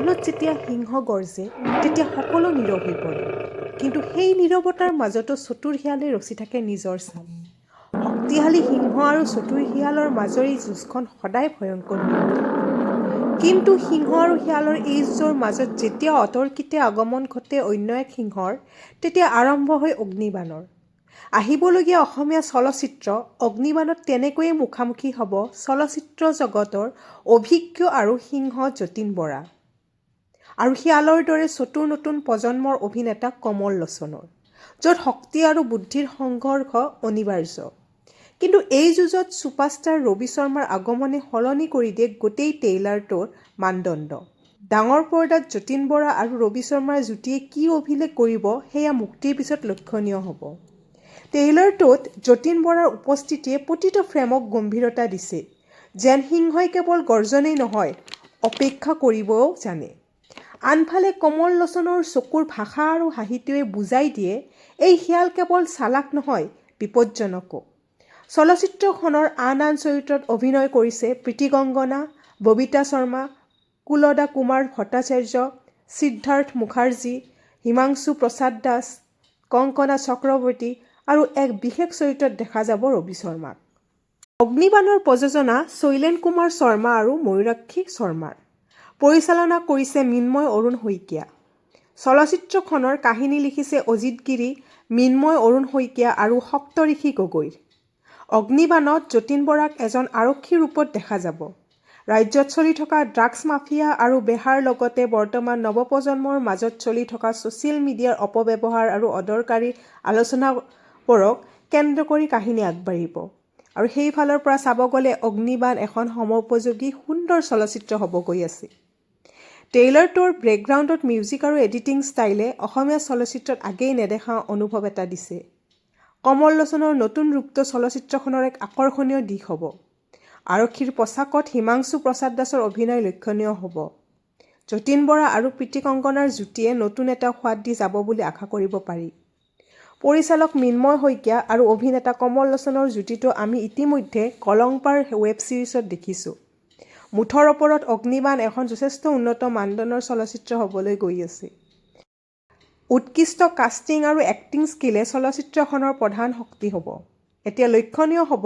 জংঘলত যেতিয়া সিংহ গৰ্জে তেতিয়া সকলো নীৰৱ হৈ পৰে, কিন্তু সেই নীৰৱতাৰ মাজতো চতুৰ শিয়ালে ৰচি থাকে নিজৰ ছাল। শক্তিশালী সিংহ আৰু চতুৰ শিয়ালৰ মাজৰ এই যুঁজখন সদায় ভয়ংকৰ হৈ উঠে। কিন্তু সিংহ আৰু শিয়ালৰ এই যুঁজৰ মাজত যেতিয়া অতৰ্কিতে আগমন ঘটে অন্য এক সিংহৰ, তেতিয়া আৰম্ভ হয় অগ্নিবাণৰ। আহিবলগীয়া অসমীয়া চলচ্চিত্ৰ অগ্নিবাণত তেনেকৈয়ে মুখামুখি হ'ব চলচ্চিত্ৰ জগতৰ অভিজ্ঞ আৰু সিংহ যতীন বৰা আৰু শিয়ালৰ দৰে চতুৰ নতুন প্ৰজন্মৰ অভিনেতা কমল লোচনৰ, য'ত শক্তি আৰু বুদ্ধিৰ সংঘৰ্ষ অনিবাৰ্য। কিন্তু এই যুঁজত ছুপাৰষ্টাৰ ৰবি শৰ্মাৰ আগমনে সলনি কৰি দিয়ে গোটেই ট্ৰেইলাৰটোৰ মানদণ্ড। ডাঙৰ পৰ্দাত যতীন বৰা আৰু ৰবি শৰ্মাৰ যুটিয়ে কি অভিলেখ কৰিব সেয়া মুক্তিৰ পিছত লক্ষণীয় হ'ব। ট্ৰেইলাৰটোত যতীন বৰাৰ উপস্থিতিয়ে প্ৰতিটো ফ্ৰেমক গম্ভীৰতা দিছে, যেন সিংহই কেৱল গৰ্জনেই নহয়, অপেক্ষা কৰিবও জানে। আনফালে কমল লোচনৰ চকুৰ ভাষা আৰু হাঁহিটোৱে বুজাই দিয়ে এই শিয়াল কেৱল চালাক নহয়, বিপজ্জনকো। চলচ্চিত্ৰখনৰ আন চৰিত্ৰত অভিনয় কৰিছে প্ৰীতি কংকনা, ববিতা শৰ্মা, কুলদা কুমাৰ ভট্টাচাৰ্য, সিদ্ধাৰ্থ মুখাৰ্জী, হিমাংশু প্ৰসাদ দাস, কংকনা চক্ৰৱৰ্তী আৰু এক বিশেষ চৰিত্ৰত দেখা যাব ৰবি শৰ্মাক। অগ্নিবাণৰ প্ৰযোজনা শৈলেন কুমাৰ শৰ্মা আৰু ময়ূৰাক্ষী শৰ্মাৰ। পৰিচালনা কৰিছে মৃন্ময় অৰুণ শইকীয়া। চলচ্চিত্ৰখনৰ কাহিনী লিখিছে অজিত গিৰি, মৃন্ময় অৰুণ শইকীয়া আৰু সপ্তঋষি গগৈৰ। অগ্নিবাণত যতীন বৰাক এজন আৰক্ষীৰ ৰূপত দেখা যাব। ৰাজ্যত চলি থকা ড্ৰাগছ মাফিয়া আৰু বেহাৰ লগতে বৰ্তমান নৱপ্ৰজন্মৰ মাজত চলি থকা ছ'চিয়েল মিডিয়াৰ অপব্যৱহাৰ আৰু অদৰকাৰী আলোচনাবোৰক কেন্দ্ৰ কৰি কাহিনী আগবাঢ়িব। আৰু সেইফালৰ পৰা চাব গ'লে অগ্নিবাণ এখন সময়োপযোগী সুন্দৰ চলচ্চিত্ৰ হ'ব গৈ আছে। ট্ৰেইলাৰটোৰ বেকগ্ৰাউণ্ডত মিউজিক আৰু এডিটিং ষ্টাইলে অসমীয়া চলচ্চিত্ৰত আগেয়ে নেদেখা অনুভৱ এটা দিছে। কমল লোচনৰ নতুন ৰূপটো চলচ্চিত্ৰখনৰ এক আকৰ্ষণীয় দিশ হ'ব। আৰক্ষীৰ পোছাকত হিমাংশু প্ৰসাদ দাসৰ অভিনয় লক্ষণীয় হ'ব। যতীন বৰা আৰু প্ৰীতি কংকনাৰ যুটিয়ে নতুন এটা সোৱাদ দি যাব বুলি আশা কৰিব পাৰি। পৰিচালক মৃন্ময় শইকীয়া আৰু অভিনেতা কমল লোচনৰ যুটিটো আমি ইতিমধ্যে কলংপাৰ ৱেব ছিৰিজত দেখিছোঁ। মুঠৰ ওপৰত অগ্নিবাণ এখন যথেষ্ট উন্নত মানদণ্ডৰ চলচ্চিত্ৰ হ'বলৈ গৈ আছে। উৎকৃষ্ট কাষ্টিং আৰু এক্টিং স্কিলে চলচ্চিত্ৰখনৰ প্ৰধান শক্তি হ'ব। এতিয়া লক্ষণীয় হ'ব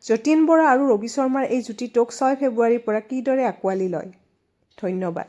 যতীন বৰা আৰু ৰবি শৰ্মাৰ এই যুটিটোক 6 ফেব্ৰুৱাৰীৰ পৰা কিদৰে আঁকোৱালি লয়। ধন্যবাদ।